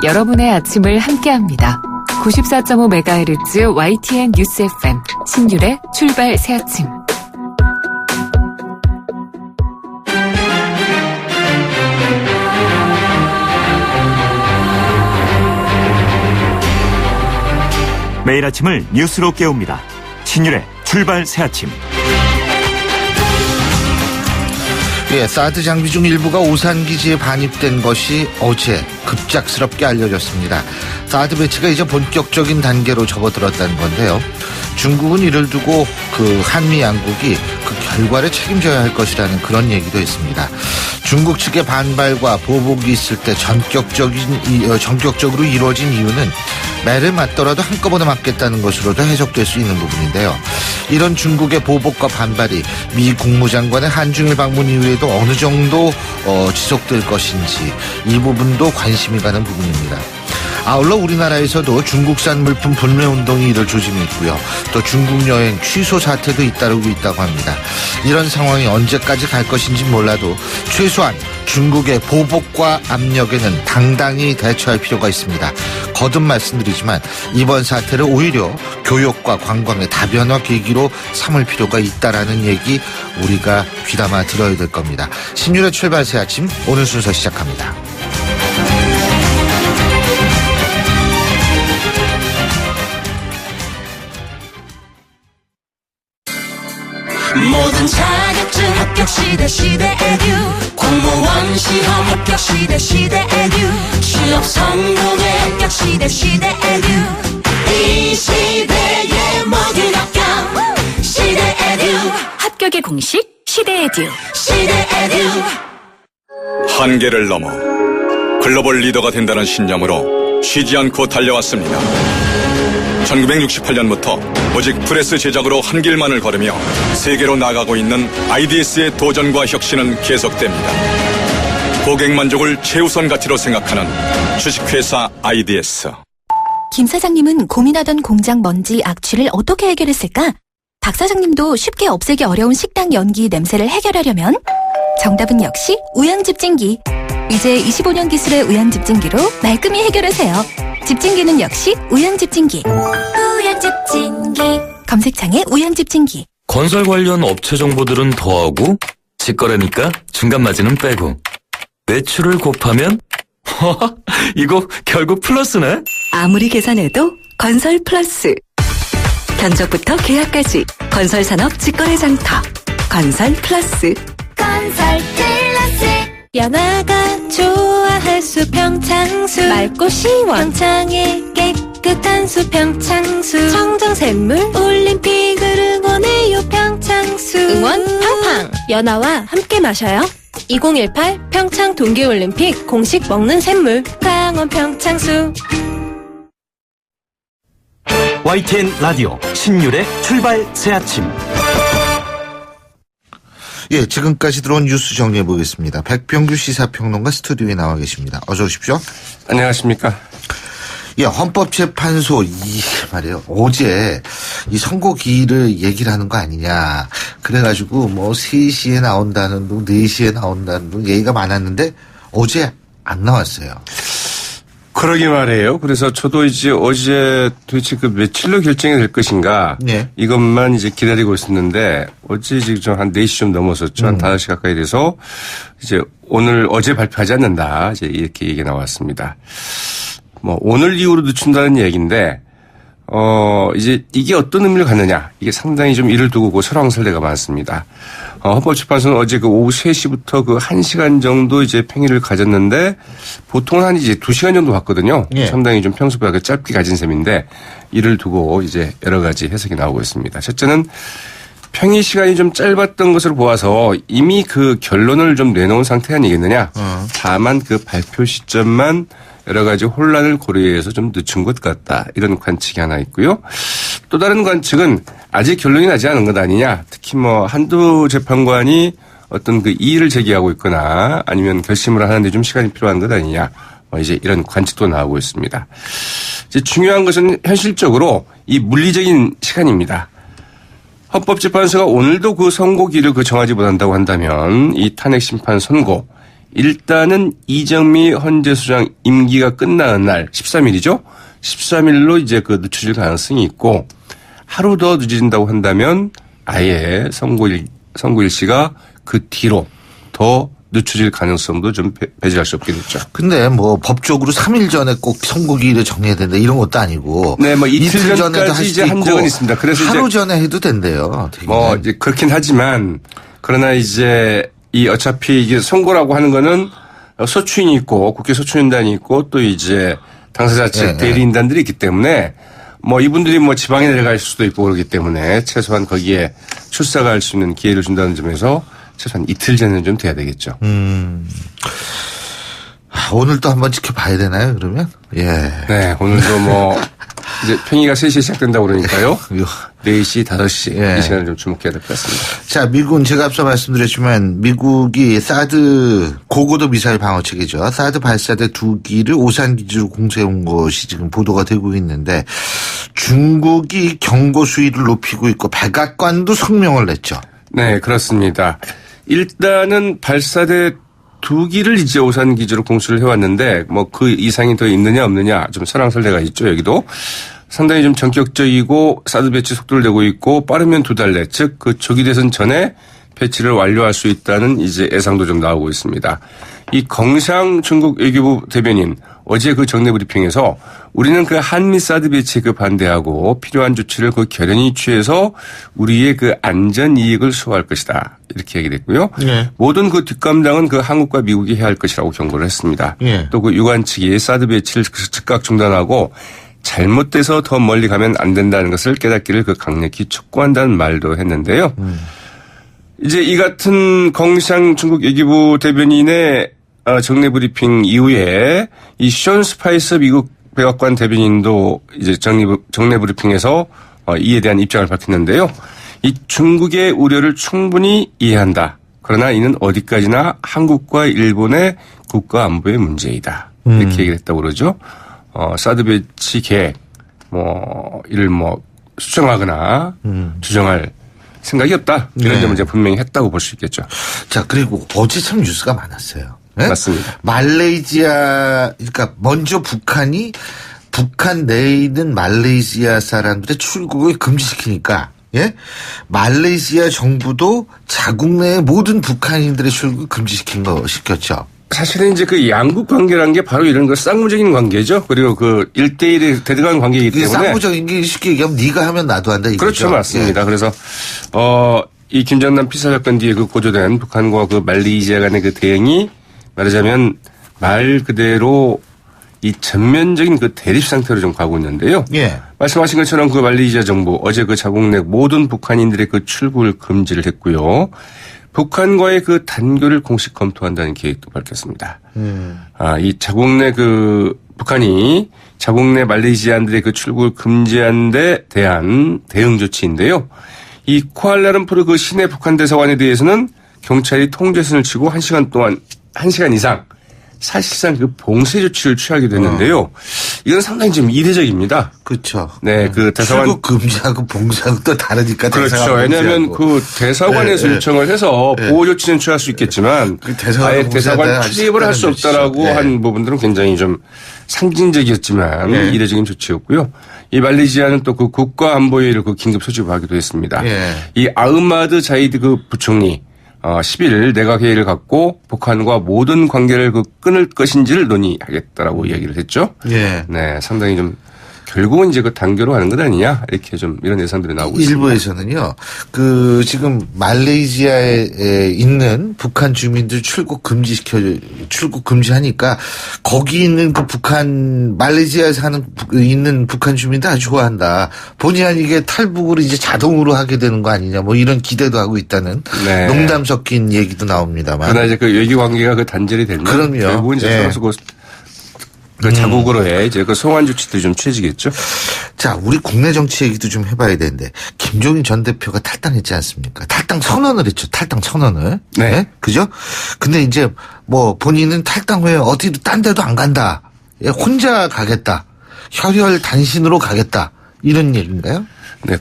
여러분의 아침을 함께합니다. 94.5MHz YTN 뉴스 FM 신율의 출발 새아침. 매일 아침을 뉴스로 깨웁니다. 신율의 출발 새아침. 사드 장비 중 일부가 오산기지에 반입된 것이 어제 급작스럽게 알려졌습니다. 사드 배치가 이제 본격적인 단계로 접어들었다는 건데요. 중국은 이를 두고 한미 양국이 그 결과를 책임져야 할 것이라는 그런 얘기도 있습니다. 중국 측의 반발과 보복이 있을 때 전격적으로 이루어진 이유는 매를 맞더라도 한꺼번에 맞겠다는 것으로도 해석될 수 있는 부분인데요. 이런 중국의 보복과 반발이 미 국무장관의 한중일 방문 이후에도 어느 정도 지속될 것인지 이 부분도 관심이 가는 부분입니다. 아울러 우리나라에서도 중국산 물품 불매운동이 이를 조짐이 있고요. 또 중국 여행 취소 사태도 잇따르고 있다고 합니다. 이런 상황이 언제까지 갈 것인지 몰라도 최소한 중국의 보복과 압력에는 당당히 대처할 필요가 있습니다. 거듭 말씀드리지만 이번 사태를 오히려 교역과 관광의 다변화 계기로 삼을 필요가 있다라는 얘기 우리가 귀담아 들어야 될 겁니다. 신율의 출발 새 아침 오늘 순서 시작합니다. 모든 자격증 합격 시대 에듀 공무원 시험 합격 시대 에듀 취업 성공의 합격 시대 에듀 이 시대의 모든 합격 시대 에듀 합격의 공식 시대 에듀 한계를 넘어 글로벌 리더가 된다는 신념으로 쉬지 않고 달려왔습니다. 1968년부터 오직 프레스 제작으로 한 길만을 걸으며 세계로 나가고 있는 IDS의 도전과 혁신은 계속됩니다. 고객 만족을 최우선 가치로 생각하는 주식회사 IDS. 김 사장님은 고민하던 공장 먼지 악취를 어떻게 해결했을까? 박 사장님도 쉽게 없애기 어려운 식당 연기 냄새를 해결하려면 정답은 역시 우양집진기. 이제 25년 기술의 우양집진기로 말끔히 해결하세요. 집진기는 역시 우양집진기. 우양집진기. 검색창에 우양집진기. 건설 관련 업체 정보들은 더하고 직거래니까 중간 마진은 빼고 매출을 곱하면 이거 결국 플러스네. 아무리 계산해도 건설 플러스. 견적부터 계약까지 건설산업 직거래 장터 건설 플러스. 건설 플러스. 연아가 좋아할 수 평창수 맑고 시원 평창의 깨끗한 수 평창수 청정샘물 올림픽을 응원해요 평창수 응원 팡팡 연아와 함께 마셔요 2018 평창 동계올림픽 공식 먹는 샘물 강원 평창수. YTN 라디오 신율의 출발 새아침. 지금까지 들어온 뉴스 정리해 보겠습니다. 백병규 시사평론가 스튜디오에 나와 계십니다. 어서 오십시오. 안녕하십니까. 헌법재판소 말이에요. 어제 이 선고기일을 얘기를 하는 거 아니냐. 그래가지고 3시에 나온다는 둥, 4시에 나온다는 둥 얘기가 많았는데 어제 안 나왔어요. 그러게 말이에요. 그래서 저도 이제 어제 도대체 며칠로 결정이 될 것인가. 네. 이것만 이제 기다리고 있었는데 어제 지금 한 4시 좀 넘었었죠. 한 5시 가까이 돼서 이제 어제 발표하지 않는다. 이제 이렇게 얘기가 나왔습니다. 오늘 이후로 늦춘다는 얘기인데, 이제 이게 어떤 의미를 갖느냐. 이게 상당히 좀 이를 두고 설왕설래가 많습니다. 헌법재판소는 어제 오후 3시부터 1시간 정도 이제 평일을 가졌는데 보통은 한 이제 2시간 정도 갔거든요. 예. 상당히 좀 평소보다 짧게 가진 셈인데 이를 두고 이제 여러 가지 해석이 나오고 있습니다. 첫째는 평일 시간이 좀 짧았던 것으로 보아서 이미 결론을 좀 내놓은 상태 아니겠느냐. 다만 발표 시점만 여러 가지 혼란을 고려해서 좀 늦춘 것 같다. 이런 관측이 하나 있고요. 또 다른 관측은 아직 결론이 나지 않은 것 아니냐. 특히 한두 재판관이 어떤 이의를 제기하고 있거나 아니면 결심을 하는데 좀 시간이 필요한 것 아니냐. 이제 이런 관측도 나오고 있습니다. 이제 중요한 것은 현실적으로 이 물리적인 시간입니다. 헌법재판소가 오늘도 선고기를 정하지 못한다고 한다면 이 탄핵심판 선고 일단은 이정미 헌재소장 임기가 끝나는 날 13일이죠. 13일로 이제 그 늦춰질 가능성이 있고 하루 더 늦어진다고 한다면 아예 선고일 씨가 그 뒤로 더 늦춰질 가능성도 좀 배제할 수 없게 됐죠. 근데 뭐 법적으로 3일 전에 꼭 선고기일을 정해야 된다 이런 것도 아니고. 네, 뭐 이틀 전까지 이제 한정은 있습니다. 그래서 하루 이제 전에 해도 된대요. 되게. 뭐 이제 그렇긴 하지만 그러나 이제 이 어차피 이게 선고라고 하는 거는 소추인이 있고 국회 소추인단이 있고 또 이제 당사자 측 대리인단들이 있기 때문에 뭐 이분들이 뭐 지방에 내려갈 수도 있고 그렇기 때문에 최소한 거기에 출석할 수 있는 기회를 준다는 점에서 최소한 이틀 전에는 좀 돼야 되겠죠. 오늘 또 한번 지켜봐야 되나요, 그러면? 예. 네, 오늘도 뭐, 이제 평의가 3시에 시작된다고 그러니까요. 4시, 5시 이 시간을 좀 주목해야 될 것 같습니다. 자, 미국은 제가 앞서 말씀드렸지만 미국이 사드 고고도 미사일 방어 체계죠. 사드 발사대 2기를 오산 기지로 공세한 것이 지금 보도가 되고 있는데 중국이 경고 수위를 높이고 있고 백악관도 성명을 냈죠. 네, 그렇습니다. 일단은 발사대 2기를 이제 오산 기지로 공수를 해왔는데 뭐 그 이상이 더 있느냐 없느냐 좀 설왕설래가 있죠. 여기도 상당히 좀 전격적이고 사드 배치 속도를 내고 있고 빠르면 2달 내 즉 그 조기 대선 전에 배치를 완료할 수 있다는 이제 예상도 좀 나오고 있습니다. 이 경상 중국 외교부 대변인 어제 그 정례 브리핑에서 우리는 그 한미 사드 배치에 그 반대하고 필요한 조치를 그 결연히 취해서 우리의 그 안전 이익을 수호할 것이다. 이렇게 얘기했고요. 네. 모든 그 뒷감당은 그 한국과 미국이 해야 할 것이라고 경고를 했습니다. 네. 또 그 유관 측이 사드 배치를 즉각 중단하고 잘못돼서 더 멀리 가면 안 된다는 것을 깨닫기를 그 강력히 촉구한다는 말도 했는데요. 이제 이 같은 경상 중국 외교부 대변인의 정례 브리핑 이후에 이 션 스파이스 미국 백악관 대변인도 이제 정례 브리핑에서 이에 대한 입장을 밝혔는데요. 이 중국의 우려를 충분히 이해한다. 그러나 이는 어디까지나 한국과 일본의 국가 안보의 문제이다. 이렇게 얘기를 했다고 그러죠. 사드 배치 계획, 이를 수정하거나 주정할 생각이 없다. 이런 점을 이제 분명히 했다고 볼 수 있겠죠. 자, 그리고 어제 참 뉴스가 많았어요. 네? 맞습니다. 말레이시아, 그러니까 먼저 북한 내에 있는 말레이시아 사람들의 출국을 금지시키니까, 예? 말레이시아 정부도 자국 내의 모든 북한인들의 출국을 시켰죠. 사실은 이제 그 양국 관계라는 게 바로 이런 거 쌍무적인 관계죠. 그리고 그 1대1에 대등한 관계이기 때문에. 쌍무적인 게 쉽게 얘기하면 네가 하면 나도 한다 이거죠. 그렇죠. 맞습니다. 예. 그래서 이 김정남 피살 사건 뒤에 그 고조된 북한과 그 말레이시아 간의 그 대응이 말하자면 말 그대로 이 전면적인 그 대립 상태로 좀 가고 있는데요. 예. 말씀하신 것처럼 그 말레이시아 정부 어제 그 자국 내 모든 북한인들의 그 출국을 금지를 했고요. 북한과의 그 단교를 공식 검토한다는 계획도 밝혔습니다. 이 자국 내 그 북한이 자국 내 말레이시아인들의 그 출국을 금지한 데 대한 대응 조치인데요. 이 쿠알라룸푸르 그 시내 북한 대사관에 대해서는 경찰이 통제선을 치고 1시간 이상 사실상 그 봉쇄 조치를 취하게 됐는데요. 이건 상당히 좀 이례적입니다. 그렇죠. 네, 그 대사관 출국 금지하고 봉쇄하고 또 다르니까. 그렇죠. 왜냐하면 그 대사관에서 요청을 해서 보호 조치는 취할 수 있겠지만 그 아예 대사관 출입을 할 수 없다라고 한 부분들은 굉장히 좀 상징적이었지만 이례적인 조치였고요. 이 말레이시아는 또 그 국가안보회의를 그 긴급 소집하기도 했습니다. 이 아흐마드 자이드 그 부총리 10일 내각회의를 갖고 북한과 모든 관계를 끊을 것인지를 논의하겠다라고 이야기를 했죠. 예. 네, 상당히 좀 결국은 이제 그 단계로 하는 것 아니냐 이렇게 좀 이런 예상들이 나오고 있습니다. 일부에서는요. 그 지금 말레이시아에 있는 북한 주민들 출국 금지하니까 거기 있는 그 북한 말레이시아에 있는 북한 주민들 아주 좋아한다. 본의 아니게 탈북을 이제 자동으로 하게 되는 거 아니냐. 이런 기대도 하고 있다는 농담 섞인 얘기도 나옵니다만. 그러나 이제 그 외교 관계가 그 단절이 되면 그럼요. 결국은 이제 그 자국으로의 이제 그 송환 조치들이 좀 취해지겠죠. 자, 우리 국내 정치 얘기도 좀 해봐야 되는데 김종인 전 대표가 탈당했지 않습니까? 탈당 선언을 했죠. 탈당 선언을. 네. 그죠? 근데 이제 본인은 탈당 후에 어디도 딴 데도 안 간다. 혼자 가겠다. 혈혈 단신으로 가겠다. 이런 얘기인가요? 네,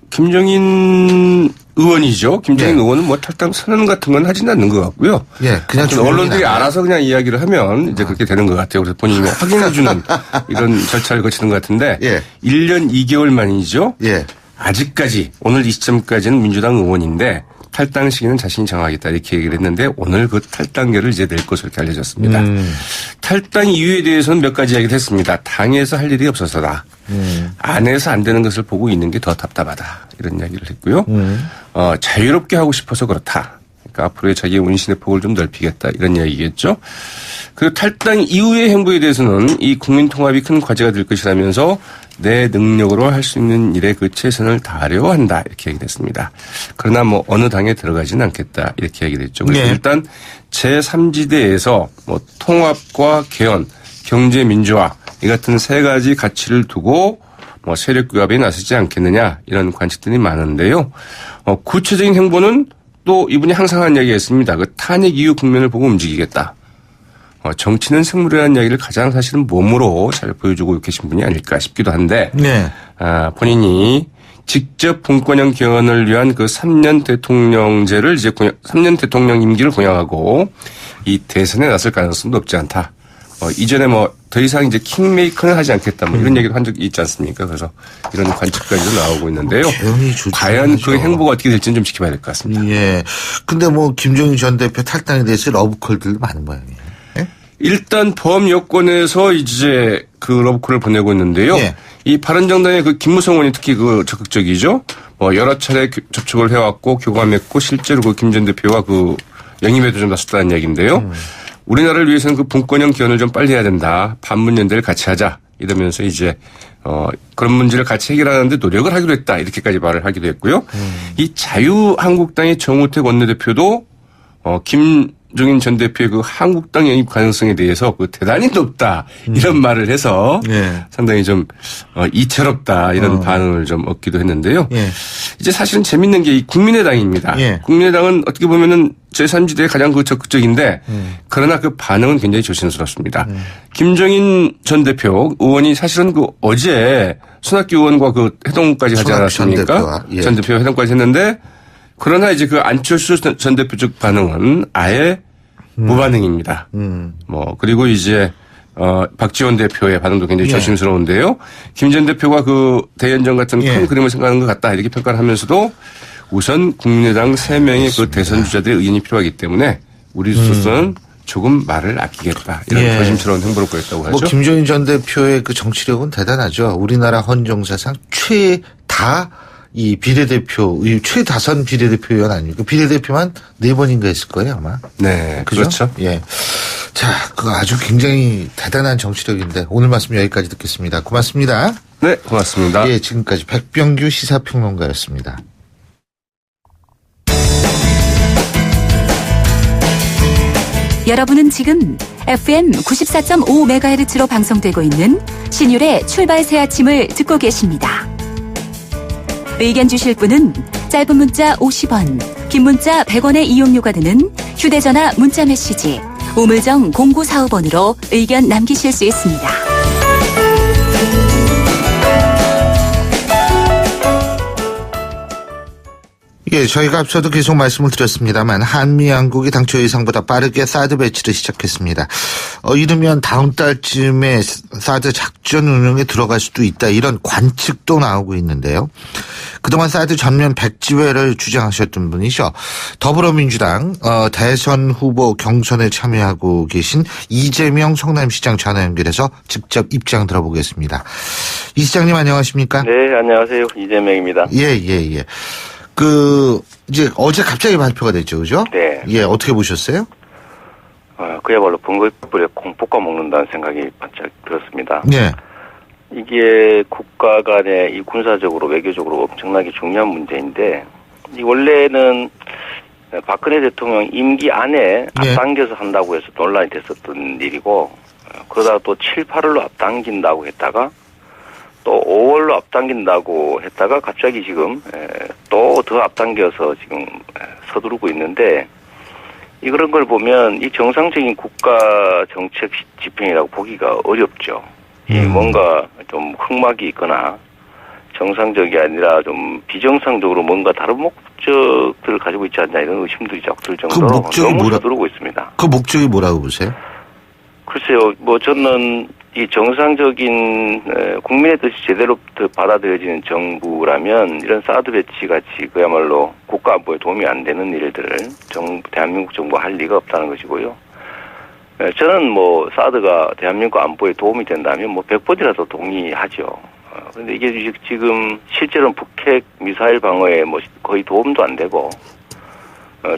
김종인 의원이죠. 김정인 의원은 뭐 탈당 선언 같은 건 하진 않는 것 같고요. 예, 그냥 언론들이 알아서 그냥 이야기를 하면 이제 그렇게 되는 것 같아요. 그래서 본인이 뭐 확인해주는 이런 절차를 거치는 것 같은데 1년 2개월 만이죠. 아직까지 오늘 이 시점까지는 민주당 의원인데 탈당 시기는 자신이 정하겠다 이렇게 얘기를 했는데 오늘 그 탈당계를 이제 낼 것으로 이렇게 알려졌습니다. 탈당 이유에 대해서는 몇 가지 이야기를 했습니다. 당에서 할 일이 없어서다. 안에서 안 되는 것을 보고 있는 게 더 답답하다. 이런 이야기를 했고요. 자유롭게 하고 싶어서 그렇다. 그러니까 앞으로의 자기의 운신의 폭을 좀 넓히겠다. 이런 이야기겠죠. 그리고 탈당 이후의 행보에 대해서는 이 국민 통합이 큰 과제가 될 것이라면서 내 능력으로 할 수 있는 일에 그 최선을 다하려 한다. 이렇게 얘기를 했습니다. 그러나 뭐 어느 당에 들어가지는 않겠다. 이렇게 얘기를 했죠. 그래서 일단 제3지대에서 뭐 통합과 개헌, 경제 민주화 이 같은 세 가지 가치를 두고 뭐 세력 규합에 나서지 않겠느냐 이런 관측들이 많은데요. 구체적인 행보는 또 이분이 항상 한 이야기였습니다. 그 탄핵 이후 국면을 보고 움직이겠다. 정치는 생물이라는 이야기를 가장 사실은 몸으로 잘 보여주고 계신 분이 아닐까 싶기도 한데 본인이 직접 분권형 개헌을 위한 그 3년 대통령제를 이제 3년 대통령 임기를 공약하고 이 대선에 나설 가능성도 없지 않다. 이전에 뭐 더 이상 이제 킹메이커는 하지 않겠다 뭐 이런 얘기를 한 적이 있지 않습니까? 그래서 이런 관측까지도 나오고 있는데요. 과연 그 행보가 어떻게 될지는 좀 지켜봐야 될 것 같습니다. 예. 근데 뭐 김정인 전 대표 탈당에 대해서 러브콜들도 많은 모양이에요. 예? 일단 범 여권에서 이제 그 러브콜을 보내고 있는데요. 이 바른정당의 그 김무성 의원이 특히 그 적극적이죠. 여러 차례 접촉을 해왔고 교감했고 실제로 그 김 전 대표와 그 영임에도 좀 나섰다는 얘기인데요. 우리나라를 위해서는 그 분권형 개헌을 좀 빨리 해야 된다. 반문연대를 같이 하자. 이러면서 이제 그런 문제를 같이 해결하는데 노력을 하기로 했다. 이렇게까지 말을 하기도 했고요. 이 자유한국당의 정우택 원내대표도 김종인 전 대표의 그 한국당 영입 가능성에 대해서 그 대단히 높다. 이런 말을 해서 상당히 좀 이채롭다. 이런 반응을 좀 얻기도 했는데요. 이제 사실은 재밌는 게 이 국민의당입니다. 국민의당은 어떻게 보면은 제3지대에 가장 그 적극적인데 그러나 그 반응은 굉장히 조심스럽습니다. 김정인 전 대표 의원이 사실은 그 어제 손학규 의원과 그 회동까지 하지 않았습니까? 전 대표 회동까지 했는데 그러나 이제 그 안철수 전 대표 쪽 반응은 아예 무반응입니다. 그리고 이제 박지원 대표의 반응도 굉장히 조심스러운데요. 김 전 대표가 그 대연정 같은 큰 그림을 생각하는 것 같다 이렇게 평가를 하면서도 우선 국민의당 3명의 그 대선 주자들의 의견이 필요하기 때문에 우리로서는 조금 말을 아끼겠다. 이런 조심스러운 행보를 보였다고 하죠. 김종인 전 대표의 그 정치력은 대단하죠. 우리나라 헌정사상 최다 이 비례대표, 이 최다선 비례대표 의원 아닙니까? 비례대표만 4번인가 했을 거예요, 아마. 네. 그렇죠. 예. 자, 그 아주 굉장히 대단한 정치력인데 오늘 말씀 여기까지 듣겠습니다. 고맙습니다. 네, 고맙습니다. 예, 지금까지 백병규 시사평론가였습니다. 여러분은 지금 FM 94.5MHz로 방송되고 있는 신율의 출발 새 아침을 듣고 계십니다. 의견 주실 분은 짧은 문자 50원, 긴 문자 100원의 이용료가 드는 휴대전화 문자 메시지 우물정 0945번으로 의견 남기실 수 있습니다. 예, 저희가 앞서도 계속 말씀을 드렸습니다만 한미 양국이 당초 예상보다 빠르게 사드 배치를 시작했습니다. 이르면 다음 달쯤에 사드 작전 운영에 들어갈 수도 있다 이런 관측도 나오고 있는데요. 그동안 사드 전면 백지회를 주장하셨던 분이죠. 더불어민주당 대선 후보 경선에 참여하고 계신 이재명 성남시장 전화 연결해서 직접 입장 들어보겠습니다. 이 시장님 안녕하십니까? 네, 안녕하세요. 이재명입니다. 예. 이제 어제 갑자기 발표가 됐죠, 그죠? 네. 예, 어떻게 보셨어요? 그야말로 벙글불에 콩 볶아 먹는다는 생각이 반짝 들었습니다. 네. 이게 국가 간에 이 군사적으로 외교적으로 엄청나게 중요한 문제인데, 이 원래는 박근혜 대통령 임기 안에 앞당겨서 한다고 해서 논란이 됐었던 일이고, 그러다가 또 7, 8월로 앞당긴다고 했다가, 또 5월로 앞당긴다고 했다가 갑자기 지금 또 더 앞당겨서 지금 서두르고 있는데 이런 걸 보면 이 정상적인 국가 정책 집행이라고 보기가 어렵죠. 이 뭔가 좀 흑막이 있거나 정상적이 아니라 좀 비정상적으로 뭔가 다른 목적들을 가지고 있지 않냐 이런 의심들이 자꾸 들 정도로 너무 서두르고 있습니다. 그 목적이 뭐라고 보세요? 글쎄요, 뭐 저는 이 정상적인 국민의 뜻이 제대로 받아들여지는 정부라면 이런 사드 배치 같이 그야말로 국가 안보에 도움이 안 되는 일들을 대한민국 정부가 할 리가 없다는 것이고요. 저는 뭐 사드가 대한민국 안보에 도움이 된다면 뭐 100번이라도 동의하죠. 그런데 이게 지금 실제로는 북핵 미사일 방어에 뭐 거의 도움도 안 되고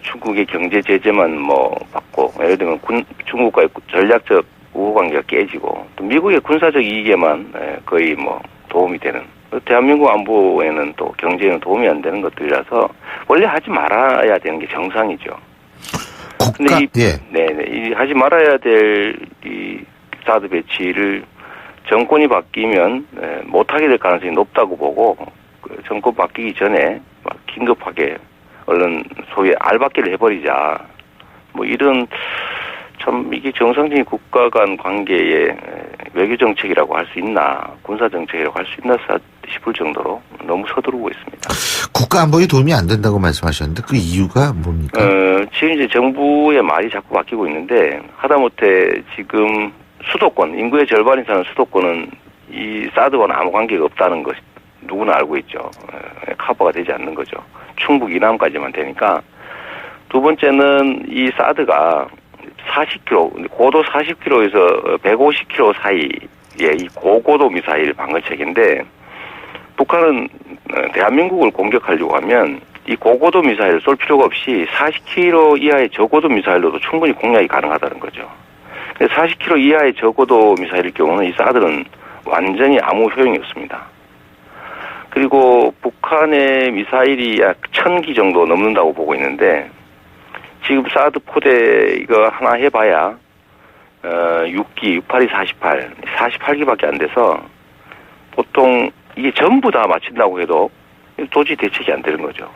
중국의 경제 제재만 뭐 받고 예를 들면 중국과의 전략적 우호 관계가 깨지고 또 미국의 군사적 이익에만 거의 뭐 도움이 되는 대한민국 안보에는 또 경제에는 도움이 안 되는 것들이라서 원래 하지 말아야 되는 게 정상이죠. 근데 이 하지 말아야 될 이 사드 배치를 정권이 바뀌면 못하게 될 가능성이 높다고 보고 그 정권 바뀌기 전에 막 긴급하게 얼른 소위 알박기를 해버리자 뭐 이런 참 이게 정상적인 국가 간 관계의 외교 정책이라고 할 수 있나 군사 정책이라고 할 수 있나 싶을 정도로 너무 서두르고 있습니다. 국가 안보에 도움이 안 된다고 말씀하셨는데 그 이유가 뭡니까? 지금 이제 정부의 말이 자꾸 바뀌고 있는데 하다못해 지금 수도권 인구의 절반이 사는 수도권은 이 사드와는 아무 관계가 없다는 것 누구나 알고 있죠. 커버가 되지 않는 거죠. 충북 이남까지만 되니까. 두 번째는 이 사드가 40km, 고도 40km에서 150km 사이의 이 고고도 미사일 방어체계인데 북한은 대한민국을 공격하려고 하면 이 고고도 미사일을 쏠 필요가 없이 40km 이하의 저고도 미사일로도 충분히 공략이 가능하다는 거죠. 40km 이하의 저고도 미사일일 경우는 이 사드는 완전히 아무 효용이 없습니다. 그리고 북한의 미사일이 약 1000기 정도 넘는다고 보고 있는데 지금 사드 포대 이거 하나 해봐야 6기, 682, 48기밖에 안 돼서 보통 이게 전부 다 맞춘다고 해도 도저히 대책이 안 되는 거죠.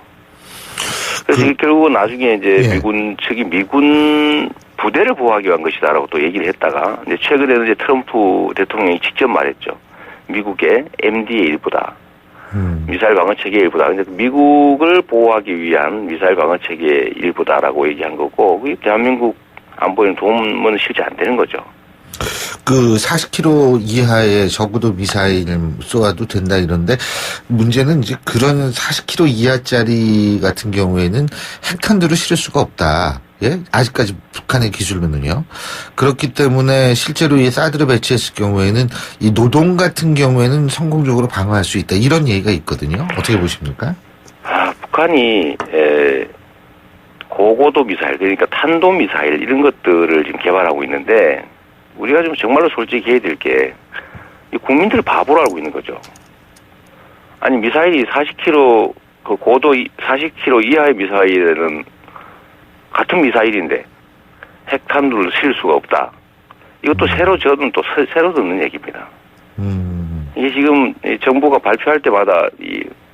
그래서 결국은 나중에 이제 미군 측이 미군 부대를 보호하기 위한 것이다라고 또 얘기를 했다가 이제 최근에는 이제 트럼프 대통령이 직접 말했죠. 미국의 MD의 일부다. 미사일 방어 체계의 일부다. 근데 미국을 보호하기 위한 미사일 방어 체계의 일부다라고 얘기한 거고, 그게 대한민국 안보에는 도움은 실제 안 되는 거죠. 그 40km 이하의 저고도 미사일 쏘아도 된다 이런데 문제는 이제 그런 40km 이하짜리 같은 경우에는 핵탄두를 실을 수가 없다. 예? 아직까지 북한의 기술로는요. 그렇기 때문에 실제로 이 사드를 배치했을 경우에는 이 노동 같은 경우에는 성공적으로 방어할 수 있다. 이런 얘기가 있거든요. 어떻게 보십니까? 북한이 고고도 미사일, 그러니까 탄도 미사일 이런 것들을 지금 개발하고 있는데 우리가 좀 정말로 솔직히 해야 될 게 이 국민들을 바보로 알고 있는 거죠. 아니 미사일이 40km 그 고도 40km 이하의 미사일에는 같은 미사일인데 핵탄두를 실 수가 없다. 이것도 새로 저는 또 새로 듣는 얘기입니다. 이게 지금 정부가 발표할 때마다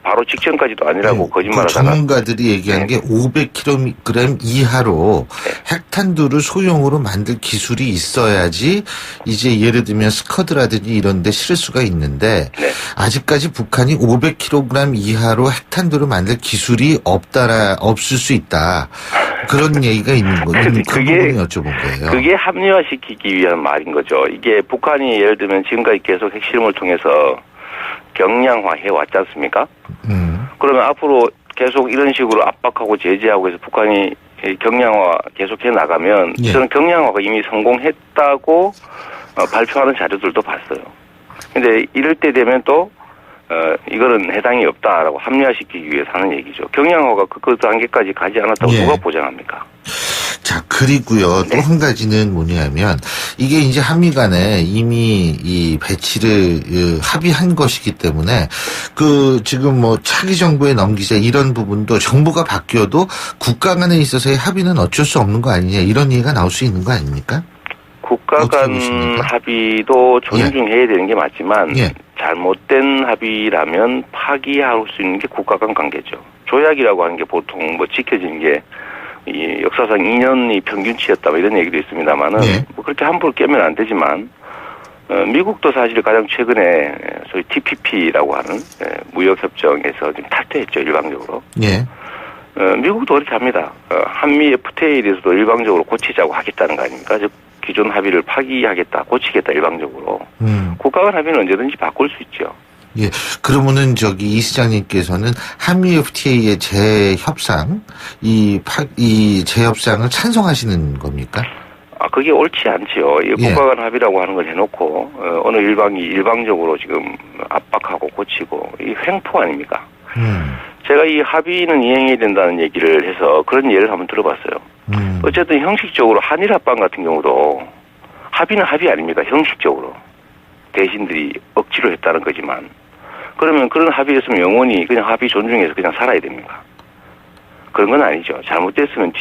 바로 직전까지도 아니라고 거짓말하다가 전문가들이 얘기한 게 500kg 이하로 핵탄두를 소형으로 만들 기술이 있어야지 이제 예를 들면 스커드라든지 이런 데 실을 수가 있는데 아직까지 북한이 500kg 이하로 핵탄두를 만들 기술이 없을 수 있다. 그런 얘기가 있는 거예요. 그 부분을 여쭤본 거예요. 그게 합리화시키기 위한 말인 거죠. 이게 북한이 예를 들면 지금까지 계속 핵실험을 통해서 경량화 해왔지 않습니까? 그러면 앞으로 계속 이런 식으로 압박하고 제재하고 해서 북한이 경량화 계속해 나가면 저는 경량화가 이미 성공했다고 발표하는 자료들도 봤어요. 근데 이럴 때 되면 또 이거는 해당이 없다라고 합리화시키기 위해서 하는 얘기죠. 경량화가 그 단계까지 가지 않았다고 누가 보장합니까? 자, 그리고요. 또 한 가지는 뭐냐면 이게 이제 한미 간에 이미 이 배치를 합의한 것이기 때문에 그 지금 뭐 차기 정부에 넘기자 이런 부분도 정부가 바뀌어도 국가 간에 있어서의 합의는 어쩔 수 없는 거 아니냐 이런 얘기가 나올 수 있는 거 아닙니까? 국가 간 합의도 존중해야 되는 게 맞지만 잘못된 합의라면 파기할 수 있는 게 국가 간 관계죠. 조약이라고 하는 게 보통 뭐 지켜진 게 이 역사상 2년이 평균치였다 뭐 이런 얘기도 있습니다만은 뭐 그렇게 함부로 깨면 안 되지만 미국도 사실 가장 최근에 소위 TPP라고 하는 무역협정에서 지금 탈퇴했죠, 일방적으로. 예. 미국도 그렇게 합니다. 한미 FTA에 대해서도 일방적으로 고치자고 하겠다는 거 아닙니까? 즉 기존 합의를 파기하겠다, 고치겠다 일방적으로. 국가 간 합의는 언제든지 바꿀 수 있죠. 예. 그러면은 이 시장님께서는 한미 FTA의 재협상, 이 재협상을 찬성하시는 겁니까? 그게 옳지 않지요. 이 국가 간 합의라고 하는 걸 해놓고, 어느 일방이 일방적으로 지금 압박하고 고치고, 이 횡포 아닙니까? 제가 이 합의는 이행해야 된다는 얘기를 해서 그런 예를 한번 들어봤어요. 어쨌든 형식적으로 한일 합방 같은 경우도 합의는 합의 아닙니까? 형식적으로. 대신들이 억지로 했다는 거지만. 그러면 그런 합의였으면 영원히 그냥 합의 존중해서 그냥 살아야 됩니까? 그런 건 아니죠. 잘못됐으면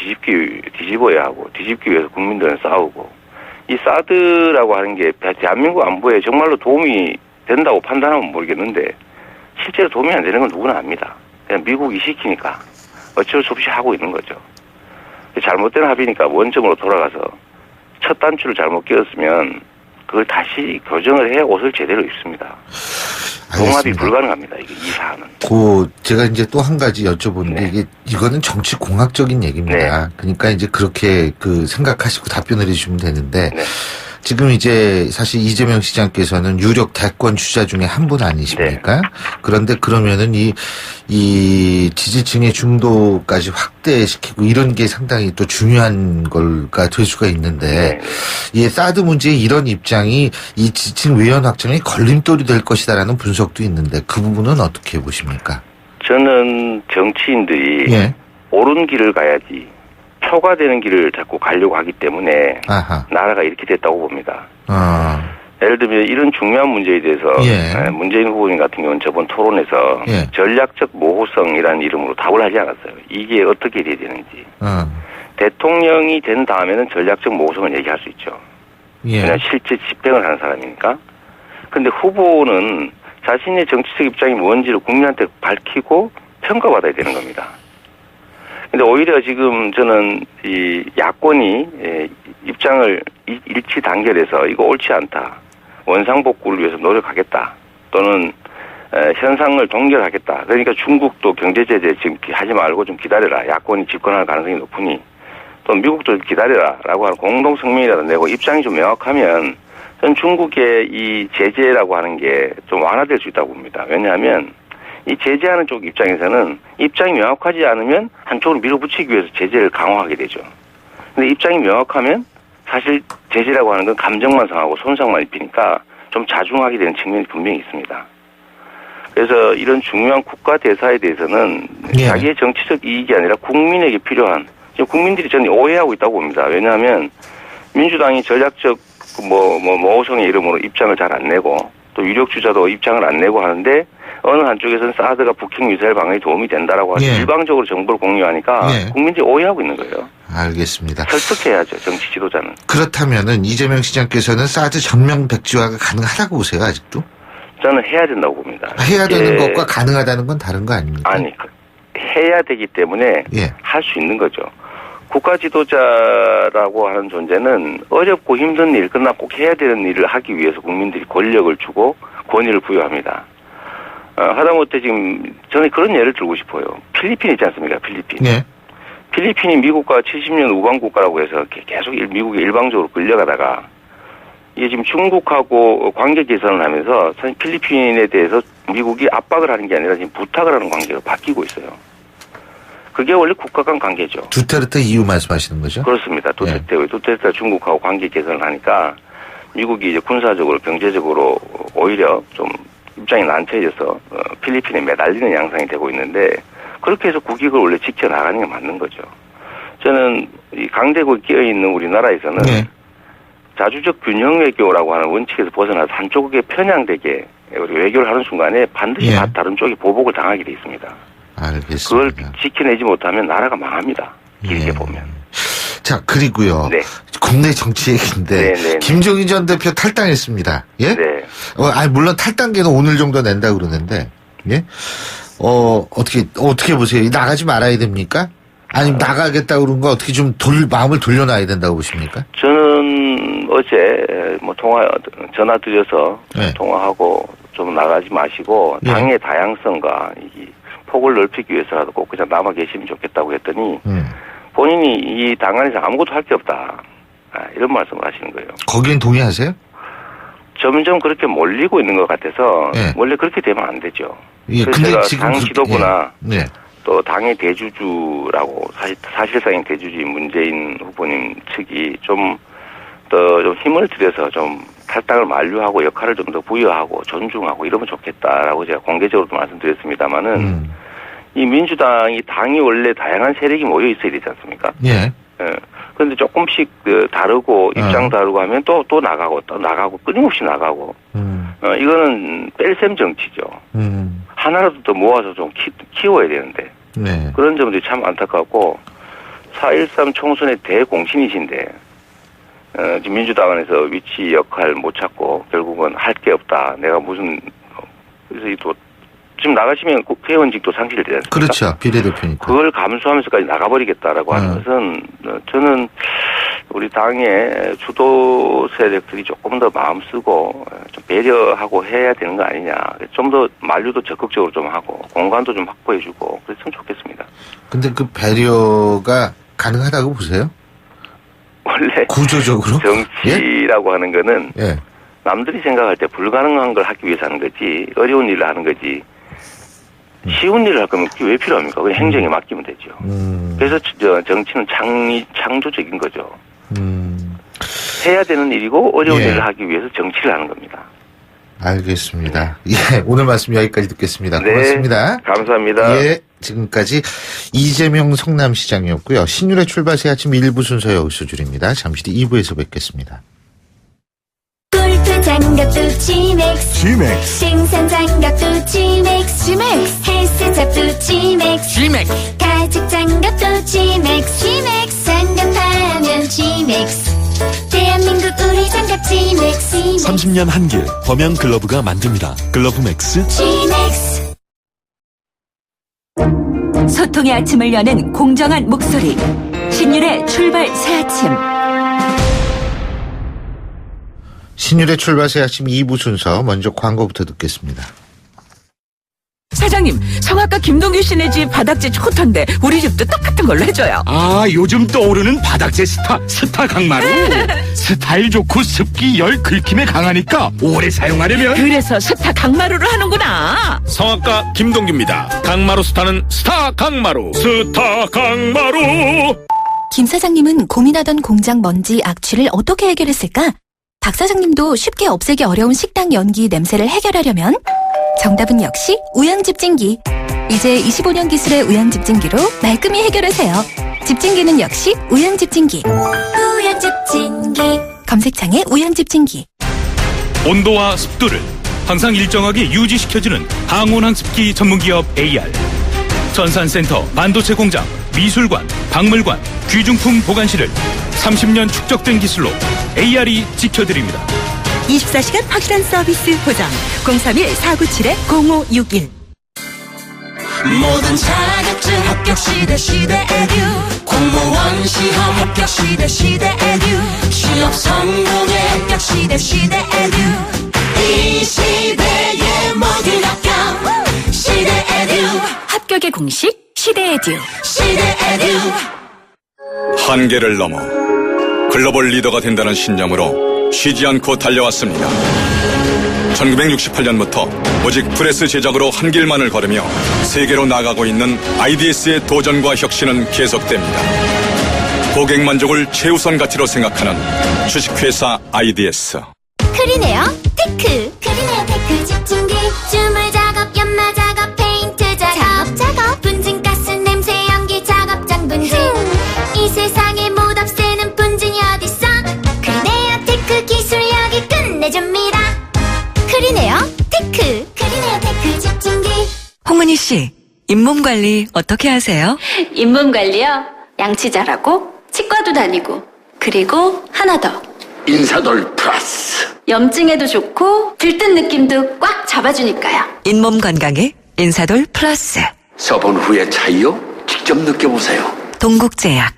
뒤집어야 하고, 뒤집기 위해서 국민들은 싸우고. 이 사드라고 하는 게 대한민국 안보에 정말로 도움이 된다고 판단하면 모르겠는데, 실제로 도움이 안 되는 건 누구나 압니다. 그냥 미국이 시키니까 어쩔 수 없이 하고 있는 거죠. 잘못된 합의니까 원점으로 돌아가서 첫 단추를 잘못 끼웠으면 그걸 다시 교정을 해야 옷을 제대로 입습니다. 동합이 불가능합니다. 이 사안은. 제가 이제 또 한 가지 여쭤보는 게 이거는 정치 공학적인 얘기입니다. 그러니까 이제 그렇게 생각하시고 답변을 해주시면 되는데 지금 이제 사실 이재명 시장께서는 유력 대권 주자 중에 한 분 아니십니까? 그런데 그러면은 이 지지층의 중도까지 확대시키고 이런 게 상당히 또 중요한 걸가 될 수가 있는데 이 사드 문제의 이런 입장이 이 지지층 외연 확장에 걸림돌이 될 것이다라는 분석도 있는데 그 부분은 어떻게 보십니까? 저는 정치인들이 옳은 길을 가야지 표가 되는 길을 자꾸 가려고 하기 때문에 나라가 이렇게 됐다고 봅니다. 예를 들면 이런 중요한 문제에 대해서 문재인 후보님 같은 경우는 저번 토론에서 전략적 모호성이라는 이름으로 답을 하지 않았어요. 이게 어떻게 돼야 되는지. 대통령이 된 다음에는 전략적 모호성을 얘기할 수 있죠. 그냥 실제 집행을 하는 사람이니까. 근데 후보는 자신의 정치적 입장이 뭔지를 국민한테 밝히고 평가받아야 되는 겁니다. 근데 오히려 지금 저는 이 야권이 입장을 일치 단결해서 이거 옳지 않다. 원상복구를 위해서 노력하겠다. 또는 현상을 동결하겠다. 그러니까 중국도 경제제재 지금 하지 말고 좀 기다려라. 야권이 집권할 가능성이 높으니. 또 미국도 좀 기다려라. 라고 하는 공동성명이라도 내고 입장이 좀 명확하면 전 중국의 이 제재라고 하는 게 좀 완화될 수 있다고 봅니다. 왜냐하면 이 제재하는 쪽 입장에서는 입장이 명확하지 않으면 한쪽으로 밀어붙이기 위해서 제재를 강화하게 되죠. 근데 입장이 명확하면 사실 제재라고 하는 건 감정만 상하고 손상만 입히니까 좀 자중하게 되는 측면이 분명히 있습니다. 그래서 이런 중요한 국가 대사에 대해서는 자기의 정치적 이익이 아니라 국민에게 필요한, 지금 국민들이 저는 오해하고 있다고 봅니다. 왜냐하면 민주당이 전략적 모호성의 이름으로 입장을 잘 안 내고 또 유력 주자도 입장을 안 내고 하는데 어느 한쪽에서는 사드가 북핵 미사일 방어에 도움이 된다라고 하는 일방적으로 정보를 공유하니까 국민들이 오해하고 있는 거예요. 알겠습니다. 설득해야죠, 정치 지도자는. 그렇다면은 이재명 시장께서는 사드 전면 백지화가 가능하다고 보세요, 아직도? 저는 해야 된다고 봅니다. 해야 되는 것과 가능하다는 건 다른 거 아닙니까? 아니, 해야 되기 때문에 할 수 있는 거죠. 국가 지도자라고 하는 존재는 어렵고 힘든 일, 그러나 꼭 해야 되는 일을 하기 위해서 국민들이 권력을 주고 권위를 부여합니다. 하다못해 지금 저는 그런 예를 들고 싶어요. 필리핀 있지 않습니까? 필리핀. 필리핀이 미국과 70년 우방 국가라고 해서 계속 미국에 일방적으로 끌려가다가 이게 지금 중국하고 관계 개선을 하면서 사실 필리핀에 대해서 미국이 압박을 하는 게 아니라 지금 부탁을 하는 관계로 바뀌고 있어요. 그게 원래 국가 간 관계죠. 두테르테 이후 말씀하시는 거죠? 그렇습니다. 두테르테가 중국하고 관계 개선을 하니까 미국이 이제 군사적으로 경제적으로 오히려 좀 입장이 난처해져서 필리핀에 매달리는 양상이 되고 있는데 그렇게 해서 국익을 원래 지켜나가는 게 맞는 거죠. 저는 이 강대국에 끼어있는 우리나라에서는 자주적 균형 외교라고 하는 원칙에서 벗어나서 한쪽에 편향되게 외교를 하는 순간에 반드시 다른 쪽이 보복을 당하게 돼 있습니다. 알겠습니다. 그걸 지켜내지 못하면 나라가 망합니다. 길게 보면. 자, 그리고요. 국내 정치 얘기인데 김종인 전 대표 탈당했습니다. 물론 탈당계는 오늘 정도 낸다 그러는데 어떻게 보세요? 나가지 말아야 됩니까? 아니면 나가겠다 그런 거 어떻게 좀 마음을 돌려놔야 된다고 보십니까? 저는 어제 뭐 전화 드려서 네. 통화하고 좀 나가지 마시고 당의 다양성과 이 폭을 넓히기 위해서라도 꼭 그냥 남아 계시면 좋겠다고 했더니 본인이 이 당 안에서 아무것도 할 게 없다. 이런 말씀을 하시는 거예요. 거기엔 동의하세요? 점점 그렇게 몰리고 있는 것 같아서 원래 그렇게 되면 안 되죠. 그래서 제가 당 지도부나 또 당의 대주주라고 사실상의 대주주인 문재인 후보님 측이 좀 힘을 들여서 좀 탈당을 만류하고 역할을 좀 더 부여하고 존중하고 이러면 좋겠다라고 제가 공개적으로도 말씀드렸습니다만은 이 민주당이 당이 원래 다양한 세력이 모여 있어야 되지 않습니까? 예. 그런데 조금씩 다르고 입장 다르고 하면 또 나가고 끊임없이 나가고 이거는 뺄셈 정치죠. 하나라도 더 모아서 좀 키워야 되는데 그런 점들이 참 안타깝고 4.13 총선의 대공신이신데 지금 민주당 안에서 위치 역할 못 찾고 결국은 할 게 없다. 내가 무슨 그래서 또 지금 나가시면 국회의원직도 상실되지 않습니까? 그렇죠. 비례대표니까. 그걸 감수하면서까지 나가버리겠다라고 하는 것은 저는 우리 당의 주도 세력들이 조금 더 마음 쓰고 좀 배려하고 해야 되는 거 아니냐. 좀 더 만류도 적극적으로 좀 하고 공간도 좀 확보해주고 그랬으면 좋겠습니다. 근데 그 배려가 가능하다고 보세요? 원래 구조적으로 정치라고 하는 거는 남들이 생각할 때 불가능한 걸 하기 위해서 하는 거지 어려운 일을 하는 거지 쉬운 일을 할 거면 그게 왜 필요합니까? 그냥 행정에 맡기면 되죠. 그래서 정치는 창조적인 거죠. 해야 되는 일이고 어려운 일을 하기 위해서 정치를 하는 겁니다. 알겠습니다. 예, 오늘 말씀 여기까지 듣겠습니다. 고맙습니다. 감사합니다. 예, 지금까지 이재명 성남시장이었고요. 신율의 출발 새 아침 1부 순서 여기서 줄입니다. 잠시 뒤 2부에서 뵙겠습니다. 골프 장갑도 G맥스 생산 장갑도 G맥스 헬스 잡도 G맥스 가죽 장갑도 G맥스 장갑하면 G맥스 대한민국 우리 장갑 G맥스 30년 한길 범양 글러브가 만듭니다. 글러브 맥스 G맥스 소통의 아침을 여는 공정한 목소리 신율의 출발 새 아침. 신율의 출발 새 아침 2부 순서 먼저 광고부터 듣겠습니다. 사장님, 성악가 김동규 씨네 집 바닥재 좋던데 우리 집도 똑같은 걸로 해줘요. 아, 요즘 떠오르는 바닥재 스타 강마루. 스타일 좋고 습기 열 긁힘에 강하니까 오래 사용하려면 그래서 스타 강마루를 하는구나. 성악가 김동규입니다. 강마루 스타는 스타 강마루. 스타 강마루. 김 사장님은 고민하던 공장 먼지 악취를 어떻게 해결했을까? 박 사장님도 쉽게 없애기 어려운 식당 연기 냄새를 해결하려면 정답은 역시 우양집진기. 이제 25년 기술의 우양집진기로 말끔히 해결하세요. 집진기는 역시 우양집진기. 우양집진기. 검색창에 우양집진기. 온도와 습도를 항상 일정하게 유지시켜주는 항온항습기 전문기업 AR. 전산센터, 반도체 공장, 미술관, 박물관, 귀중품 보관실을 30년 축적된 기술로 AR이 지켜드립니다. 24시간 확실한 서비스 보장 031-497-0561 모든 자격증 합격 시대 에듀 공무원 시험 합격 시대 에듀 취업 성공의 합격 시대 에듀 이 시대의 모든 합격 시대 에듀 합격의 공식 시대 에듀. 시대 에듀 한계를 넘어 글로벌 리더가 된다는 신념으로 쉬지 않고 달려왔습니다. 1968년부터 오직 프레스 제작으로 한 길만을 걸으며 세계로 나가고 있는 IDS의 도전과 혁신은 계속됩니다. 고객 만족을 최우선 가치로 생각하는 주식회사 IDS. 크리네어 테크 집중기 주물 작업 연마 작업 페인트 작업 분진가스 냄새 연기 작업장 분진 이 세상에 못 없애는 분진이 어딨어 크리네어 테크 기술력이 끝내줍니다. 크리네어 테크 집중기. 홍은희 씨, 잇몸 관리 어떻게 하세요? 잇몸 관리요? 양치 잘하고 치과도 다니고 그리고 하나 더 인사돌 플러스. 염증에도 좋고 들뜬 느낌도 꽉 잡아주니까요. 잇몸 건강에 인사돌 플러스. 써본 후의 차이요? 직접 느껴보세요. 동국제약.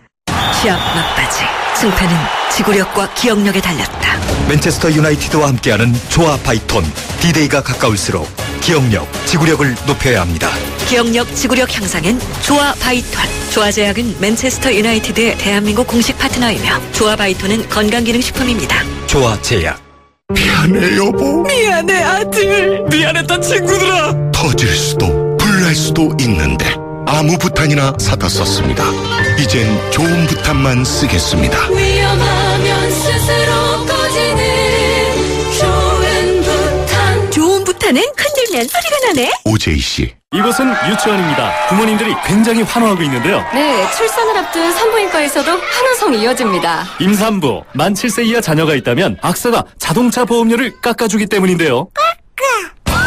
취업 막바지 승패는 지구력과 기억력에 달렸다. 맨체스터 유나이티드와 함께하는 조아 바이톤. D-Day가 가까울수록 기억력, 지구력을 높여야 합니다. 기억력, 지구력 향상엔 조아 바이톤. 조아제약은 맨체스터 유나이티드의 대한민국 공식 파트너이며 조아 바이톤은 건강기능식품입니다. 조아제약. 미안해 여보. 미안해 아들. 미안했던 친구들아. 터질 수도 불날 수도 있는데 아무 부탄이나 사다 썼습니다. 이젠 좋은 부탄만 쓰겠습니다. 위험하면 스스로 꺼지는 좋은 부탄. 좋은 부탄은 흔들면 소리가 나네. OJC. 이곳은 유치원입니다. 부모님들이 굉장히 환호하고 있는데요. 네, 출산을 앞둔 산부인과에서도 환호성이 이어집니다. 임산부, 만 7세 이하 자녀가 있다면 악사가 자동차 보험료를 깎아주기 때문인데요.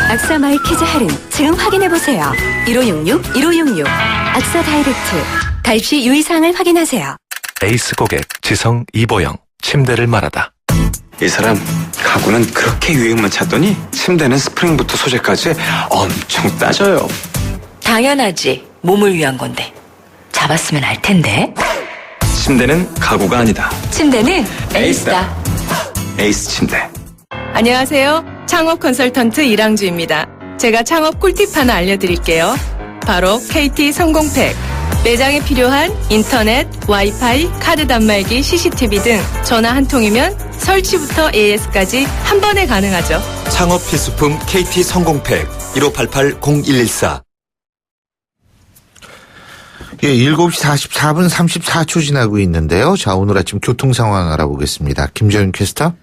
악사 마이 키즈 할인 지금 확인해보세요. 1566-1566 악사 다이렉트. 가입 시 유의사항을 확인하세요. 에이스 고객 지성 이보영. 침대를 말하다. 이 사람 가구는 그렇게 유행만 찾더니 침대는 스프링부터 소재까지 엄청 따져요. 당연하지. 몸을 위한 건데. 잡았으면 알 텐데. 침대는 가구가 아니다. 침대는 에이스다. 에이스 침대. 안녕하세요. 창업 컨설턴트 이랑주입니다. 제가 창업 꿀팁 하나 알려드릴게요. 바로 KT 성공팩. 매장에 필요한 인터넷, 와이파이, 카드 단말기, CCTV 등 전화 한 통이면 설치부터 AS까지 한 번에 가능하죠. 창업 필수품 KT 성공팩 1588-0114. 예, 7시 44분 34초 지나고 있는데요. 자, 오늘 아침 교통 상황 알아보겠습니다. 김정윤 캐스터.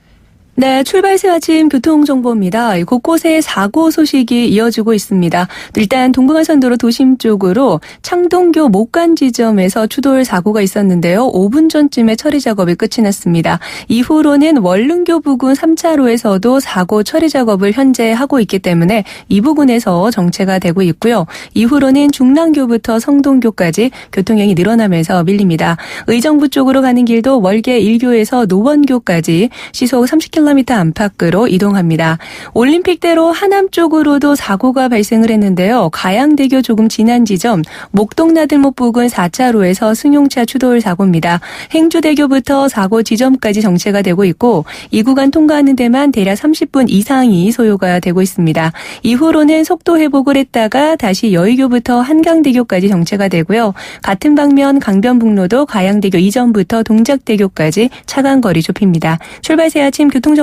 네, 출발 새 아침 교통정보입니다. 곳곳에 사고 소식이 이어지고 있습니다. 일단 동부간선도로 도심 쪽으로 창동교 목간 지점에서 추돌 사고가 있었는데요. 5분 전쯤에 처리 작업이 끝이 났습니다. 이후로는 월릉교 부근 3차로에서도 사고 처리 작업을 현재 하고 있기 때문에 이 부근에서 정체가 되고 있고요. 이후로는 중랑교부터 성동교까지 교통량이 늘어나면서 밀립니다. 의정부 쪽으로 가는 길도 월계 1교에서 노원교까지 시속 30km 안팎으로 이동합니다. 올림픽대로 하남 쪽으로도 사고가 발생을 했는데요. 가양대교 조금 지난 지점 목동나들목 부근 4차로에서 승용차 추돌 사고입니다. 행주대교부터 사고 지점까지 정체가 되고 있고 이 구간 통과하는 데만 대략 30분 이상이 소요가 되고 있습니다. 이후로는 속도 회복을 했다가 다시 여의교부터 한강대교까지 정체가 되고요. 같은 방면 강변북로도 가양대교 이전부터 동작대교까지 차간 거리 좁힙니다. 출발 새 아침 교통정보였습니다.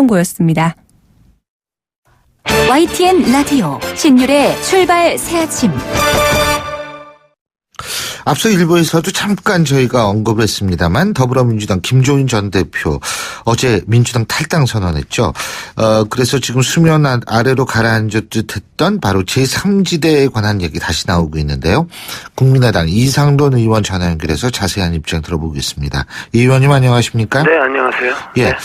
YTN 라디오 신율의 출발 새 아침. 앞서 일부에서도 잠깐 저희가 언급을 했습니다만 더불어민주당 김종인 전 대표 어제 민주당 탈당 선언했죠. 그래서 지금 수면 아래로 가라앉았듯 했던 바로 제3지대에 관한 얘기 다시 나오고 있는데요. 국민의당 이상돈 의원 전화 연결해서 자세한 입장 들어보겠습니다. 이 의원님 안녕하십니까? 네, 안녕하세요. 예, 네.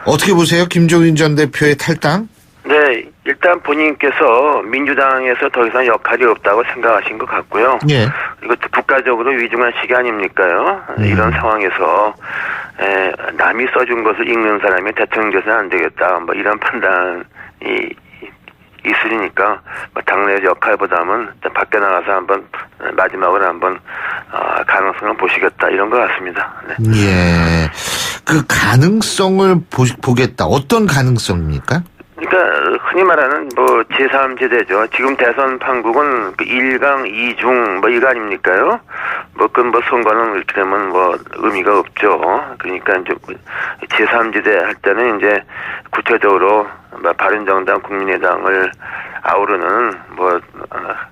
어떻게 보세요? 김종인 전 대표의 탈당? 네, 일단 본인께서 민주당에서 더 이상 역할이 없다고 생각하신 것 같고요. 예. 이것도 국가적으로 위중한 시기 아닙니까요? 이런 상황에서 남이 써준 것을 읽는 사람이 대통령 돼서는 안 되겠다. 뭐 이런 판단이 있으니까 당내 역할보다는 밖에 나가서 한번 마지막으로 한번 가능성을 보시겠다 이런 것 같습니다. 네. 예, 그 가능성을 보겠다. 어떤 가능성입니까? 그러니까 흔히 말하는 뭐 제3지대죠. 지금 대선 판국은 그 1강 2중 뭐 이거 아닙니까요? 뭐 그 뭐 선거는 이렇게 되면 뭐 의미가 없죠. 그러니까 이제 제3지대 할 때는 이제 구체적으로 뭐 바른정당, 국민의당을 아우르는 뭐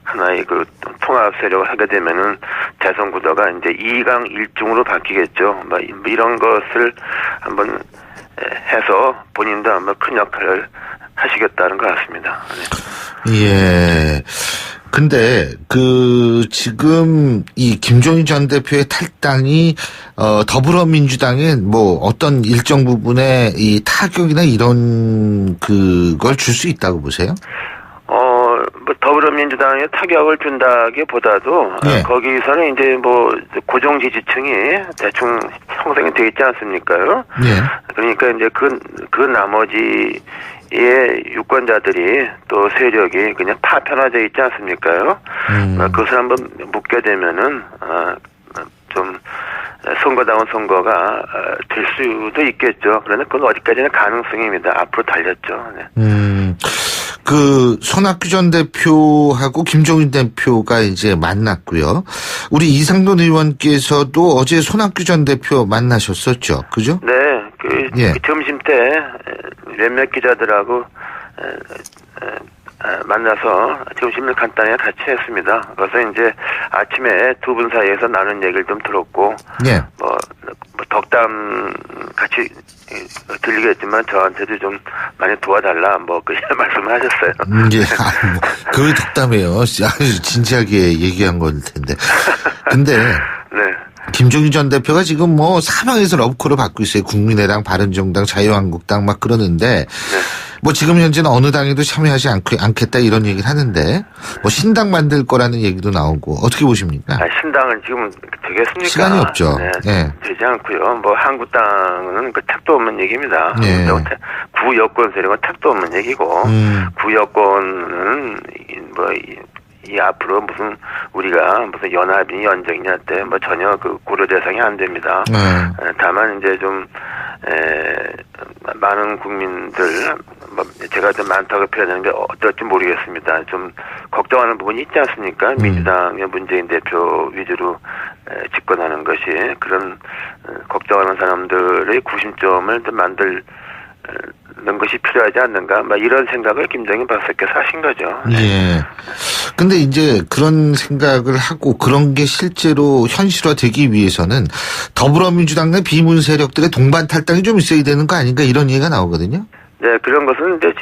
하나의 그 통합 세력을 하게 되면은 대선 구도가 이제 2강 1중으로 바뀌겠죠. 뭐 이런 것을 한번 해서 본인도 아마 큰 역할을 하시겠다는 것 같습니다. 네. 예. 근데 지금 이 김종인 전 대표의 탈당이 더불어민주당에 뭐 어떤 일정 부분의 이 타격이나 이런 그걸 줄 수 있다고 보세요? 뭐 더불어민주당에 타격을 준다기보다도 네. 거기서는 이제 뭐 고정 지지층이 대충 형성이 되어 있지 않습니까요? 네. 그러니까 이제 그 나머지의 유권자들이 또 세력이 그냥 파편화되어 있지 않습니까요? 그것을 한번 묶게 되면은 좀 선거다운 선거가 될 수도 있겠죠. 그러나 그건 어디까지나 가능성입니다. 앞으로 달렸죠. 네. 그 손학규 전 대표하고 김종인 대표가 이제 만났고요. 우리 이상돈 의원께서도 어제 손학규 전 대표 만나셨었죠, 그죠? 네, 그 점심 때 몇몇 기자들하고 만나서 점심을 간단히 같이 했습니다. 그래서 이제 아침에 두 분 사이에서 나눈 얘기를 좀 들었고, 뭐 덕담 같이 들리겠지만 저한테도 좀 많이 도와달라 그런 말씀을 하셨어요. 그 덕담이에요. 아주 진지하게 얘기한 걸 텐데. 근데 김종인 전 대표가 지금 사방에서 러브콜을 받고 있어요. 국민의당, 바른정당, 자유한국당 막 그러는데 지금 현재는 어느 당에도 참여하지 않겠다 이런 얘기를 하는데 신당 만들 거라는 얘기도 나오고 어떻게 보십니까? 신당은 지금 되겠습니까? 시간이 없죠. 되지 않고요. 한국당은 택도 없는 얘기입니다. 구 여권 세력은 택도 없는 얘기고 구 여권은 이 앞으로 우리가 연합이니 연정이냐 때 전혀 고려 대상이 안 됩니다. 다만 이제 좀 많은 국민들 제가 좀 많다고 표현하는 게 어떨지 모르겠습니다. 좀 걱정하는 부분이 있지 않습니까? 민주당의 문재인 대표 위주로 집권하는 것이 그런 걱정하는 사람들의 구심점을 좀 만들는 것이 필요하지 않는가? 이런 생각을 김정인 박사께서 하신 거죠. 근데 이제 그런 생각을 하고 그런 게 실제로 현실화되기 위해서는 더불어민주당 내 비문 세력들의 동반 탈당이 좀 있어야 되는 거 아닌가 이런 얘기가 나오거든요. 네, 그런 것은 이제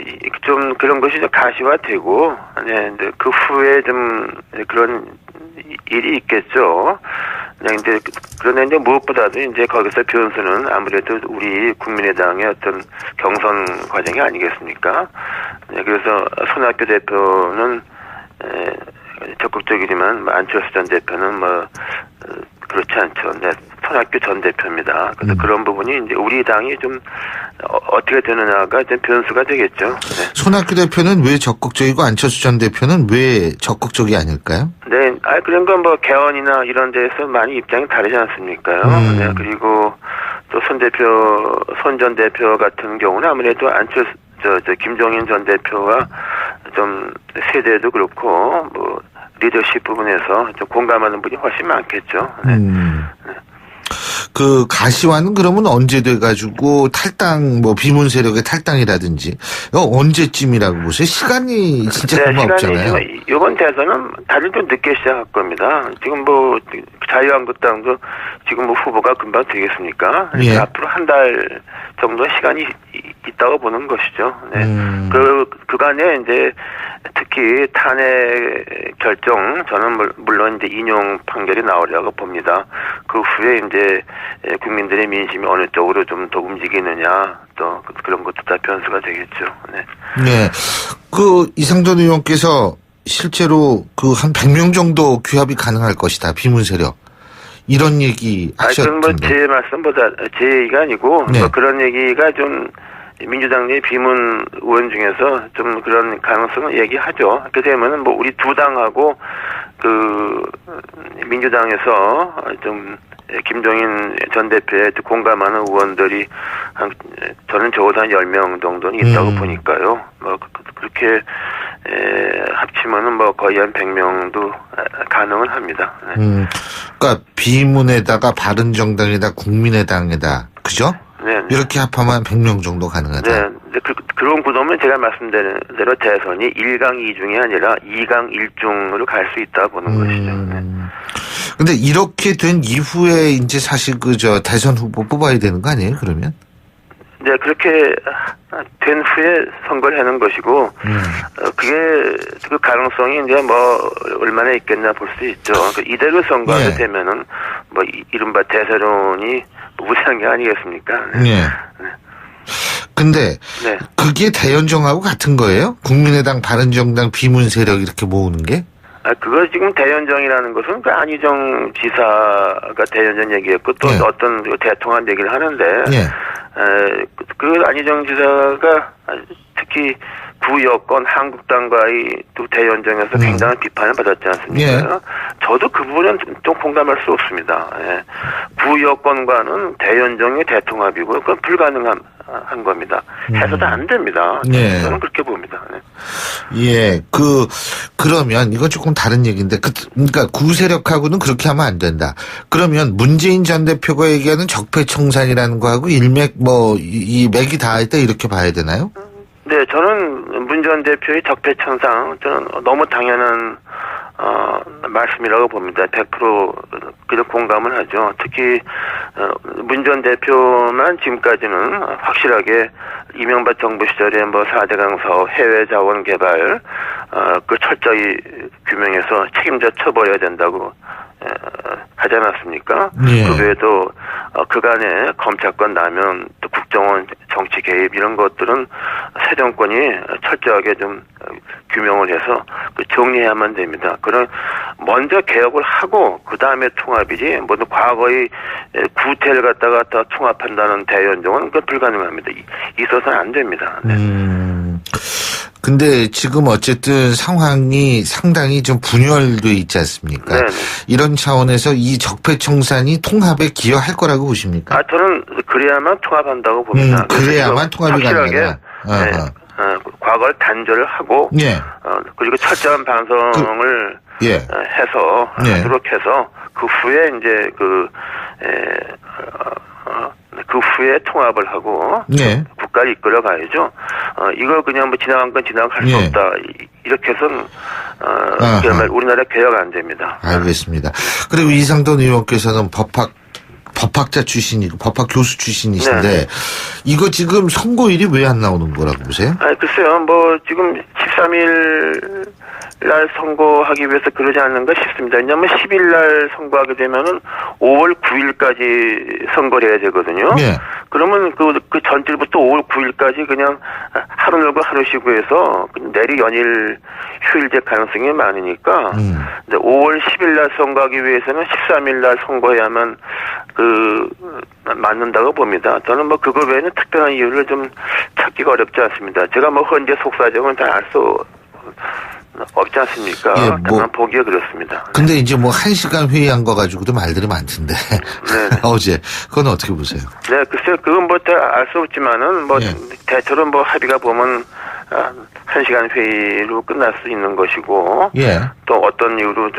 좀 그런 것이 좀 가시화되고, 이제 그 후에 좀 그런 일이 있겠죠. 이제 그런데 이제 무엇보다도 이제 거기서 변수는 아무래도 우리 국민의당의 어떤 경선 과정이 아니겠습니까? 그래서 손학규 대표는 적극적이지만 안철수 전 대표는 그렇지 않죠. 손학규 전 대표입니다. 그래서 그런 부분이 이제 우리 당이 좀 어떻게 되느냐가 좀 변수가 되겠죠. 손학규 대표는 왜 적극적이고 안철수 전 대표는 왜 적극적이 아닐까요? 네, 그런 건 개헌이나 이런 데서 많이 입장이 다르지 않습니까요? 그리고 또 손 전 대표 같은 경우는 아무래도 안철수 김종인 전 대표와 좀 세대도 그렇고 리더십 부분에서 좀 공감하는 분이 훨씬 많겠죠. 그 가시화는 그러면 언제 돼가지고 탈당 비문 세력의 탈당이라든지 언제쯤이라고 보세요? 시간이 진짜 얼마 없잖아요. 이번 대선은 다들 좀 늦게 시작할 겁니다. 지금 자유한국당도 지금 후보가 금방 되겠습니까? 앞으로 한 달 정도 시간이 있다고 보는 것이죠. 그간에 이제 특히 탄핵 결정 저는 물론 이제 인용 판결이 나오려고 봅니다. 그 후에 이제 국민들의 민심이 어느 쪽으로 좀 더 움직이느냐 또 그런 것도 다 변수가 되겠죠. 그 이상돈 의원께서 실제로 한 100명 정도 규합이 가능할 것이다. 비문 세력. 이런 얘기 하셨던데. 제 말씀보다 제 얘기가 아니고 그런 얘기가 좀 민주당 내 비문 의원 중에서 좀 그런 가능성을 얘기하죠. 그렇게 되면은 우리 두 당하고 민주당에서 좀 김종인 전 대표에 공감하는 의원들이 저는 적어도 한 10명 정도는 있다고 보니까요. 그렇게 합치면은 거의 한 100명도 가능은 합니다. 그러니까 비문에다가 바른정당에다 국민의당에다 그죠? 이렇게 합하면 100명 정도 가능하다. 그런 구도면 제가 말씀드린 대로 대선이 1강 2중이 아니라 2강 1중으로 갈 수 있다 보는 것이죠. 근데 이렇게 된 이후에 이제 사실 대선 후보 뽑아야 되는 거 아니에요, 그러면? 네, 그렇게 된 후에 선거를 하는 것이고, 그게 그 가능성이 이제 얼마나 있겠나 볼 수 있죠. 이대로 선거가 되면은 이른바 대세론이 무시한 게 아니겠습니까? 근데 그게 대연정하고 같은 거예요? 국민의당, 바른정당, 비문 세력 이렇게 모으는 게? 그거 지금 대연정이라는 것은 안희정 지사가 대연정 얘기했고 또 어떤 대통합 얘기를 하는데 그 안희정 지사가 특히 구여권 한국당과의 또 대연정에서 굉장한 비판을 받았지 않습니까? 예. 저도 그 부분은 좀 공감할 수 없습니다. 예. 구여권과는 대연정의 대통합이고 그건 불가능한 겁니다. 해서도 안 됩니다. 예. 저는 그렇게 봅니다. 네. 예, 그러면 이건 조금 다른 얘기인데, 그러니까 구세력하고는 그렇게 하면 안 된다. 그러면 문재인 전 대표가 얘기하는 적폐청산이라는 거하고 일맥 이 맥이 닿을 때 이렇게 봐야 되나요? 네, 저는 문 전 대표의 적폐청산 저는 너무 당연한 말씀이라고 봅니다. 100% 그냥 공감을 하죠. 특히 문 전 대표만 지금까지는 확실하게 이명박 정부 시절에 4대강 사업 해외 자원 개발 그 철저히 규명해서 책임져 처벌해야 된다고 하지 않았습니까? 예. 그 외에도 그간의 검찰권 남용, 또 국정원 정치 개입 이런 것들은 새 정권이 철저하게 좀 규명을 해서 정리해야만 됩니다. 그런 먼저 개혁을 하고 그 다음에 통합이지 모두 과거의 구태를 갖다가 다 통합한다는 대연정은 그건 불가능합니다. 있어서는 안 됩니다. 네. 근데 지금 어쨌든 상황이 상당히 좀 분열돼 있지 않습니까? 네네. 이런 차원에서 이 적폐청산이 통합에 기여할 거라고 보십니까? 저는 그래야만 통합한다고 봅니다. 그래야만 통합이 가능하다. 네, 과거를 단절을 하고, 예. 그리고 철저한 반성을 예. 해서 예. 하도록 해서 그 후에 이제 그 후에 통합을 하고 예. 국가를 이끌어 가야죠. 이거 그냥 지나간 건 지나갈 수 예. 없다. 이렇게 해서는 그야말로 우리나라 개혁 안 됩니다. 알겠습니다. 그리고 이상돈 의원께서는 법학자 출신이고 법학 교수 출신이신데 네. 이거 지금 선고일이 왜 안 나오는 거라고 보세요? 글쎄요. 지금 13일 날 선고하기 위해서 그러지 않는가 싶습니다. 왜냐하면 10일 날 선고하게 되면은 5월 9일까지 선고를 해야 되거든요. 예. 그러면 그 전일부터 5월 9일까지 그냥 하루 놀고 하루 쉬고 해서 내리 연일 휴일제 가능성이 많으니까 5월 10일 날 선고하기 위해서는 13일 날 선고해야만 맞는다고 봅니다. 저는 그거 외에는 특별한 이유를 좀 찾기가 어렵지 않습니다. 제가 현재 속사정은 다 알 수 없지 않습니까? 예, 다만 보기에 그렇습니다. 근데 이제 1시간 회의한 거 가지고도 말들이 많던데. 어제. 그건 어떻게 보세요? 네, 글쎄요. 그건 알 수 없지만은 대체로 합의가 보면 1시간 회의로 끝날 수 있는 것이고. 예. 또 어떤 이유로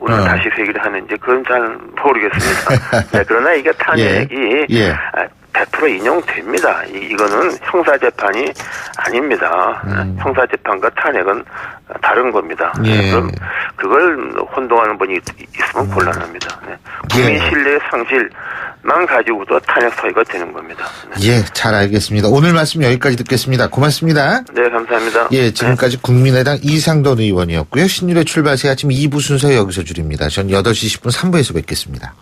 오늘 다시 회의를 하는지 그건 잘 모르겠습니다. 네, 그러나 이게 탄핵이 예. 100% 인용됩니다. 이거는 형사재판이 아닙니다. 형사재판과 탄핵은 다른 겁니다. 예. 그럼 그걸 혼동하는 분이 있으면 곤란합니다. 네. 국민 신뢰의 상실만 가지고도 탄핵 사유가 되는 겁니다. 네. 예, 잘 알겠습니다. 오늘 말씀 여기까지 듣겠습니다. 고맙습니다. 네, 감사합니다. 예, 지금까지 국민의당 이상돈 의원이었고요. 신율의 출발새 아침 2부 순서 여기서 줄입니다. 전 8시 10분 3부에서 뵙겠습니다.